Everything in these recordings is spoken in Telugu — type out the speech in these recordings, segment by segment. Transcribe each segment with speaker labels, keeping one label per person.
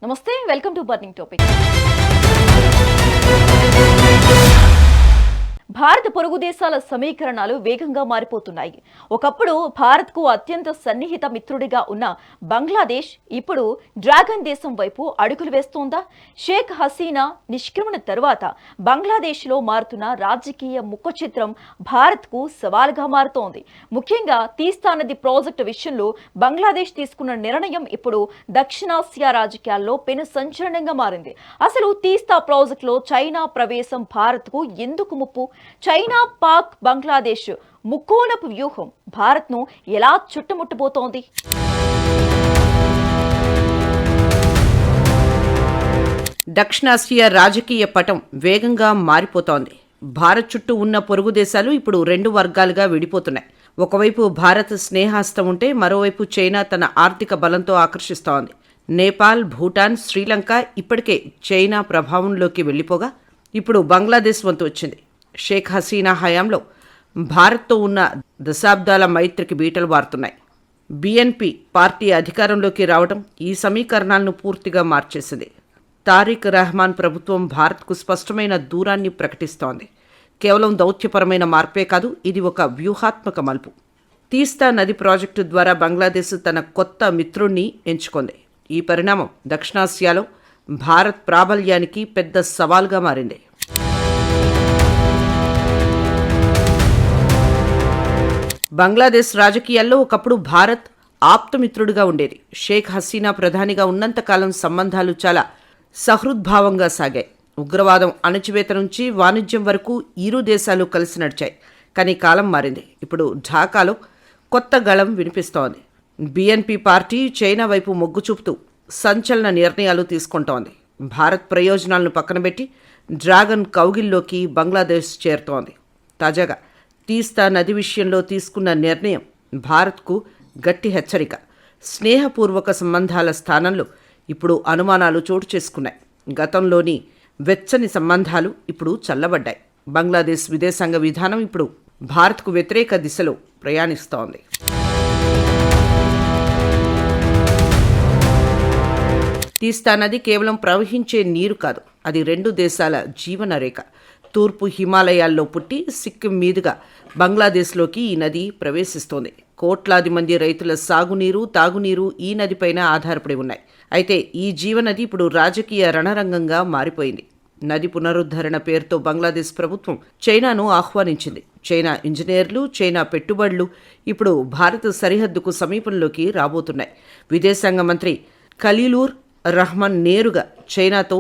Speaker 1: నమస్తే, వెల్కమ్ టు బర్నింగ్ టాపిక్. భారత పొరుగు దేశాల సమీకరణాలు వేగంగా మారిపోతున్నాయి. ఒకప్పుడు భారత్కు అత్యంత సన్నిహిత మిత్రుడిగా ఉన్న బంగ్లాదేశ్ ఇప్పుడు డ్రాగన్ దేశం వైపు అడుగులు వేస్తోందా? షేక్ హసీనా నిష్క్రమణ తరువాత బంగ్లాదేశ్లో మారుతున్న రాజకీయ ముఖ చిత్రం భారత్కు సవాలుగా మారుతోంది. ముఖ్యంగా తీస్తా నది ప్రాజెక్టు విషయంలో బంగ్లాదేశ్ తీసుకున్న నిర్ణయం ఇప్పుడు దక్షిణాసియా రాజకీయాల్లో పెను సంచలనంగా మారింది. అసలు తీస్తా ప్రాజెక్టులో చైనా ప్రవేశం భారత్కు ఎందుకు ముప్పు? చైనా, పాక్, బంగ్లాదేశ్ ముక్కోణపు వ్యూహం భారత్ను ఎలా చుట్టుముట్టబోతోంది?
Speaker 2: దక్షిణాసియా రాజకీయ పటం వేగంగా మారిపోతోంది. భారత్ చుట్టూ ఉన్న పొరుగు దేశాలు ఇప్పుడు రెండు వర్గాలుగా విడిపోతున్నాయి. ఒకవైపు భారత్ స్నేహాస్తం ఉంటే మరోవైపు చైనా తన ఆర్థిక బలంతో ఆకర్షిస్తోంది. నేపాల్, భూటాన్, శ్రీలంక ఇప్పటికే చైనా ప్రభావంలోకి వెళ్లిపోగా ఇప్పుడు బంగ్లాదేశ్ వంతు వచ్చింది. షేక్ హసీనా హయాంలో భారత్తో ఉన్న దశాబ్దాల మైత్రికి బీటలు వారుతున్నాయి. బిఎన్పి పార్టీ అధికారంలోకి రావడం ఈ సమీకరణాలను పూర్తిగా మార్చేసింది. తారిక్ రెహమాన్ ప్రభుత్వం భారత్కు స్పష్టమైన దూరాన్ని ప్రకటిస్తోంది. కేవలం దౌత్యపరమైన మార్పే కాదు, ఇది ఒక వ్యూహాత్మక మలుపు. తీస్తా నది ప్రాజెక్టు ద్వారా బంగ్లాదేశ్ తన కొత్త మిత్రుణ్ణి ఎంచుకుంది. ఈ పరిణామం దక్షిణాసియాలో భారత్ ప్రాబల్యానికి పెద్ద సవాల్గా మారింది. బంగ్లాదేశ్ రాజకీయాల్లో ఒకప్పుడు భారత్ ఆప్తమిత్రుడిగా ఉండేది. షేక్ హసీనా ప్రధానిగా ఉన్నంతకాలం సంబంధాలు చాలా సహృద్భావంగా సాగాయి. ఉగ్రవాదం అణచివేత నుంచి వాణిజ్యం వరకు ఇరు దేశాలు కలిసి నడిచాయి. కానీ కాలం మారింది. ఇప్పుడు ఢాకాలో కొత్త గళం వినిపిస్తోంది. బిఎన్పి పార్టీ చైనా వైపు మొగ్గు చూపుతూ సంచలన నిర్ణయాలు తీసుకుంటోంది. భారత్ ప్రయోజనాలను పక్కనబెట్టి డ్రాగన్ కౌగిల్లోకి బంగ్లాదేశ్ చేరుతోంది. తాజాగా తీస్తా నది విషయంలో తీసుకున్న నిర్ణయం భారత్కు గట్టి హెచ్చరిక. స్నేహపూర్వక సంబంధాల స్థానంలో ఇప్పుడు అనుమానాలు చోటు చేసుకున్నాయి. గతంలోని వెచ్చని సంబంధాలు ఇప్పుడు చల్లబడ్డాయి. బంగ్లాదేశ్ విదేశాంగ విధానం ఇప్పుడు భారత్కు వ్యతిరేక దిశలో ప్రయాణిస్తోంది. తీస్తా నది కేవలం ప్రవహించే నీరు కాదు, అది రెండు దేశాల జీవన రేఖ. తూర్పు హిమాలయాల్లో పుట్టి సిక్కిం మీదుగా బంగ్లాదేశ్లోకి ఈ నది ప్రవేశిస్తోంది. కోట్లాది మంది రైతుల సాగునీరు, తాగునీరు ఈ నదిపైన ఆధారపడి ఉన్నాయి. అయితే ఈ జీవనది ఇప్పుడు రాజకీయ రణరంగంగా మారిపోయింది. నది పునరుద్ధరణ పేరుతో బంగ్లాదేశ్ ప్రభుత్వం చైనాను ఆహ్వానించింది. చైనా ఇంజనీర్లు, చైనా పెట్టుబడులు ఇప్పుడు భారత సరిహద్దుకు సమీపంలోకి రాబోతున్నాయి. విదేశాంగ మంత్రి ఖలీలూర్ రహమాన్ నేరుగా చైనాతో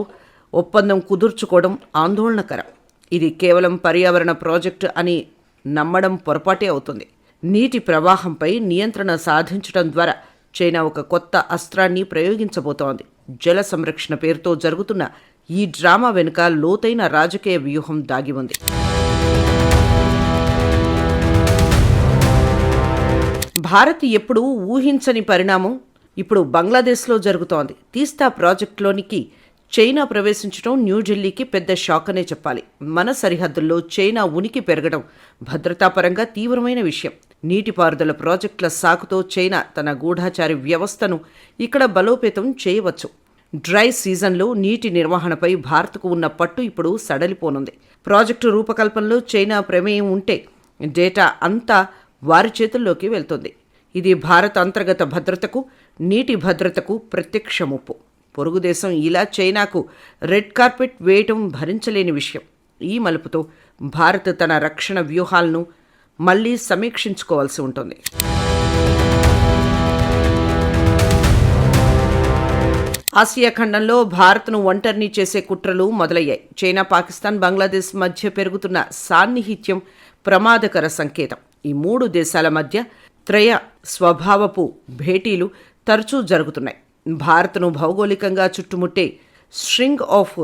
Speaker 2: ఒప్పందం కుదుర్చుకోవడం ఆందోళనకరం. ఇది కేవలం పర్యావరణ ప్రాజెక్టు అని నమ్మడం పొరపాటే అవుతుంది. నీటి ప్రవాహంపై నియంత్రణ సాధించడం ద్వారా చైనా ఒక కొత్త అస్త్రాన్ని ప్రయోగించబోతోంది. జల సంరక్షణ పేరుతో జరుగుతున్న ఈ డ్రామా వెనుక లోతైన రాజకీయ వ్యూహం దాగి ఉంది. భారత్ ఎప్పుడూ ఊహించని పరిణామం ఇప్పుడు బంగ్లాదేశ్లో జరుగుతోంది. తీస్తా ప్రాజెక్టులోనికి చైనా ప్రవేశించడం న్యూఢిల్లీకి పెద్ద షాక్ అనే చెప్పాలి. మన సరిహద్దుల్లో చైనా ఉనికి పెరగడం భద్రతాపరంగా తీవ్రమైన విషయం. నీటిపారుదల ప్రాజెక్టుల సాకుతో చైనా తన గూఢాచారి వ్యవస్థను ఇక్కడ బలోపేతం చేయవచ్చు. డ్రై సీజన్లో నీటి నిర్వహణపై భారత్కు ఉన్న పట్టు ఇప్పుడు సడలిపోనుంది. ప్రాజెక్టు రూపకల్పనలో చైనా ప్రమేయం ఉంటే డేటా అంతా వారి చేతుల్లోకి వెళ్తుంది. ఇది భారత అంతర్గత భద్రతకు, నీటి భద్రతకు ప్రత్యక్ష ముప్పు. పొరుగుదేశం ఇలా చైనాకు రెడ్ కార్పెట్ వేయటం భరించలేని విషయం. ఈ మలుపుతో భారత్ తన రక్షణ వ్యూహాలను మళ్లీ సమీక్షించుకోవాల్సి ఉంటుంది. ఆసియా ఖండంలో భారత్ను ఒంటరిని చేసే కుట్రలు మొదలయ్యాయి. చైనా, పాకిస్తాన్, బంగ్లాదేశ్ మధ్య పెరుగుతున్న సాన్నిహిత్యం ప్రమాదకర సంకేతం. ఈ మూడు దేశాల మధ్య త్రయ స్వభావపు భేటీలు తరచూ జరుగుతున్నాయి. భారత్ను భౌగోళికంగా చుట్టుముట్టే స్ట్రింగ్ ఆఫ్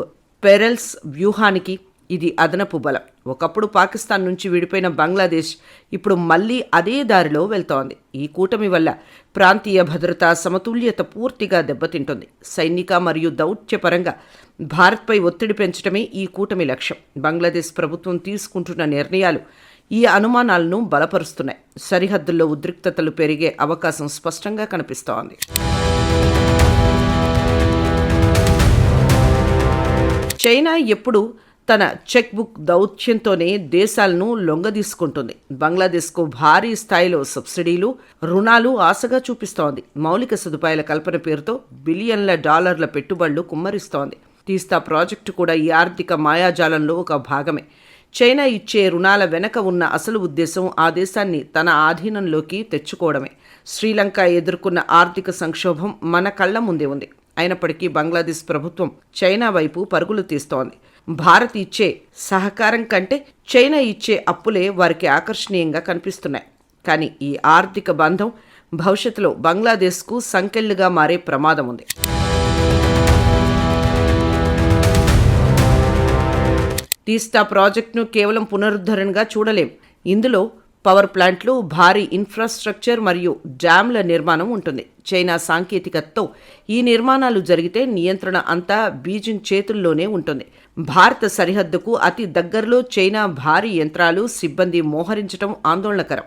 Speaker 2: పెరల్స్ వ్యూహానికి ఇది అదనపు బలం. ఒకప్పుడు పాకిస్తాన్ నుంచి విడిపోయిన బంగ్లాదేశ్ ఇప్పుడు మళ్లీ అదే దారిలో వెళ్తోంది. ఈ కూటమి వల్ల ప్రాంతీయ భద్రతా సమతుల్యత పూర్తిగా దెబ్బతింటుంది. సైనిక మరియు దౌత్యపరంగా భారత్పై ఒత్తిడి పెంచడమే ఈ కూటమి లక్ష్యం. బంగ్లాదేశ్ ప్రభుత్వం తీసుకుంటున్న నిర్ణయాలు ఈ అనుమానాలను బలపరుస్తున్నాయి. సరిహద్దుల్లో ఉద్రిక్తతలు పెరిగే అవకాశం స్పష్టంగా కనిపిస్తోంది. చైనా ఎప్పుడు తన చెక్ బుక్ దౌత్యంతోనే దేశాలను లొంగదీసుకుంటుంది. బంగ్లాదేశ్కు భారీ స్థాయిలో సబ్సిడీలు, రుణాలు ఆశగా చూపిస్తోంది. మౌలిక సదుపాయాల కల్పన పేరుతో బిలియన్ల డాలర్ల పెట్టుబడులు కుమ్మరిస్తోంది. తీస్తా ప్రాజెక్టు కూడా ఈ ఆర్థిక మాయాజాలంలో ఒక భాగమే. చైనా ఇచ్చే రుణాల వెనక ఉన్న అసలు ఉద్దేశం ఆ దేశాన్ని తన ఆధీనంలోకి తెచ్చుకోవడమే. శ్రీలంక ఎదుర్కొన్న ఆర్థిక సంక్షోభం మన కళ్ల ముందే ఉంది. అయినప్పటికీ బంగ్లాదేశ్ ప్రభుత్వం చైనా వైపు పరుగులు తీస్తోంది. భారత్ ఇచ్చే సహకారం కంటే చైనా ఇచ్చే అప్పులే వారికి ఆకర్షణీయంగా కనిపిస్తున్నాయి. కానీ ఈ ఆర్థిక బంధం భవిష్యత్తులో బంగ్లాదేశ్కు సంకెళ్లుగా మారే ప్రమాదం ఉంది. తీస్తా ప్రాజెక్టును కేవలం పునరుద్ధరణగా చూడలేం. ఇందులో పవర్ ప్లాంట్లు, భారీ ఇన్ఫ్రాస్ట్రక్చర్ మరియు డ్యాంల నిర్మాణం ఉంటుంది. చైనా సాంకేతికతతో ఈ నిర్మాణాలు జరిగితే నియంత్రణ అంతా బీజింగ్ చేతుల్లోనే ఉంటుంది. భారత సరిహద్దుకు అతి దగ్గరలో చైనా భారీ యంత్రాలు, సిబ్బంది మోహరించడం ఆందోళనకరం.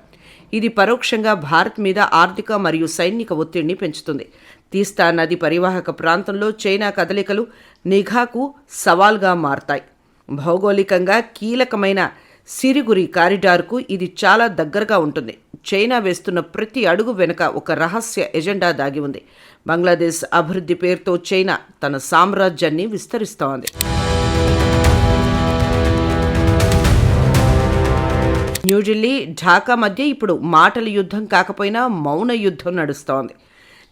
Speaker 2: ఇది పరోక్షంగా భారత్ మీద ఆర్థిక మరియు సైనిక ఒత్తిడిని పెంచుతుంది. తీస్తా నది పరివాహక ప్రాంతంలో చైనా కదలికలు నిఘాకు సవాల్గా మారతాయి. భౌగోళికంగా కీలకమైన సిరిగురి కారిడార్కు ఇది చాలా దగ్గరగా ఉంటుంది. చైనా వేస్తున్న ప్రతి అడుగు వెనుక ఒక రహస్య ఎజెండా దాగి ఉంది. బంగ్లాదేశ్ అభివృద్ధి పేరుతో చైనా తన సామ్రాజ్యాన్ని విస్తరిస్తోంది. న్యూఢిల్లీ, ఢాకా మధ్య ఇప్పుడు మాటల యుద్ధం కాకపోయినా మౌన యుద్ధం నడుస్తోంది.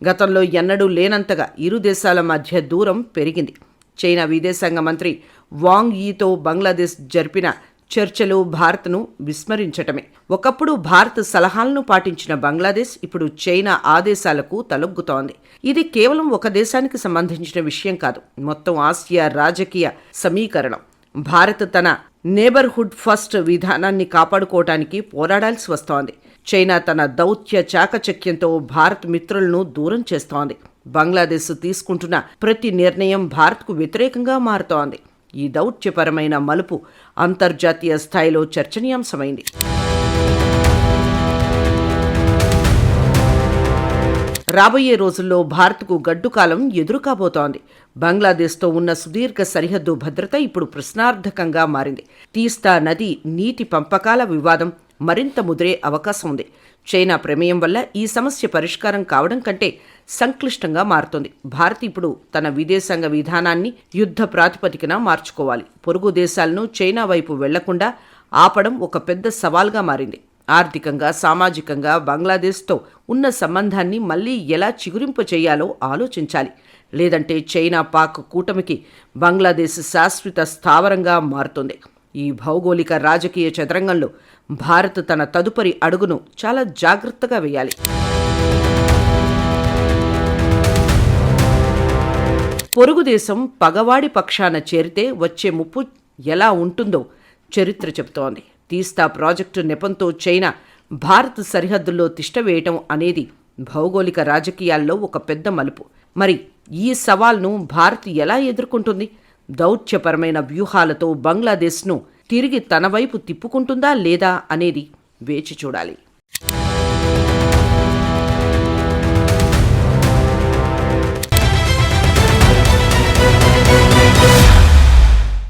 Speaker 2: గతంలో ఎన్నడూ లేనంతగా ఇరు దేశాల మధ్య దూరం పెరిగింది. చైనా విదేశాంగ మంత్రి వాంగ్ యీతో బంగ్లాదేశ్ జరిపిన చర్చలు భారత్ను విస్మరించటమే. ఒకప్పుడు భారత్ సలహాలను పాటించిన బంగ్లాదేశ్ ఇప్పుడు చైనా ఆదేశాలకు తలొగ్గుతోంది. ఇది కేవలం ఒక దేశానికి సంబంధించిన విషయం కాదు, మొత్తం ఆసియా రాజకీయ సమీకరణం. భారత్ తన నేబర్హుడ్ ఫస్ట్ విధానాన్ని కాపాడుకోవటానికి పోరాడాల్సి వస్తోంది. చైనా తన దౌత్య చాకచక్యంతో భారత్ మిత్రులను దూరం చేస్తోంది. బంగ్లాదేశ్ తీసుకుంటున్న ప్రతి నిర్ణయం భారత్కు వ్యతిరేకంగా మారుతోంది. ఈ దౌత్యపరమైన మలుపు అంతర్జాతీయ స్థాయిలో చర్చనీయాంశమైంది. రాబోయే రోజుల్లో భారత్కు గడ్డుకాలం ఎదురు కాబోతోంది. బంగ్లాదేశ్తో ఉన్న సుదీర్ఘ సరిహద్దు భద్రత ఇప్పుడు ప్రశ్నార్థకంగా మారింది. తీస్తా నది నీటి పంపకాల వివాదం మరింత ముదిరే అవకాశం ఉంది. చైనా ప్రమేయం వల్ల ఈ సమస్య పరిష్కారం కావడం కంటే సంక్లిష్టంగా మారుతోంది. భారత్ ఇప్పుడు తన విదేశాంగ విధానాన్ని యుద్ధ ప్రాతిపదికన మార్చుకోవాలి. పొరుగు దేశాలను చైనా వైపు వెళ్లకుండా ఆపడం ఒక పెద్ద సవాల్గా మారింది. ఆర్థికంగా, సామాజికంగా బంగ్లాదేశ్తో ఉన్న సంబంధాన్ని మళ్లీ ఎలా చిగురింపు చేయాలో ఆలోచించాలి. లేదంటే చైనా పాక్ కూటమికి బంగ్లాదేశ్ శాశ్వత స్థావరంగా మారుతుంది. ఈ భౌగోళిక రాజకీయ చదరంగంలో భారత్ తన తదుపరి అడుగును చాలా జాగ్రత్తగా వేయాలి. పొరుగు దేశం పగవాడి పక్షాన చేరితే వచ్చే ముప్పు ఎలా ఉంటుందో చరిత్ర చెబుతోంది. తీస్తా ప్రాజెక్టు నెపంతో చైనా భారత్ సరిహద్దుల్లో తిష్టవేయటం అనేది భౌగోళిక రాజకీయాల్లో ఒక పెద్ద మలుపు. మరి ఈ సవాల్ను భారత్ ఎలా ఎదుర్కొంటుంది? దౌత్యపరమైన వ్యూహాలతో బంగ్లాదేశ్ను తిరిగి తన వైపు తిప్పుకుంటుందా లేదా అనేది వేచి చూడాలి.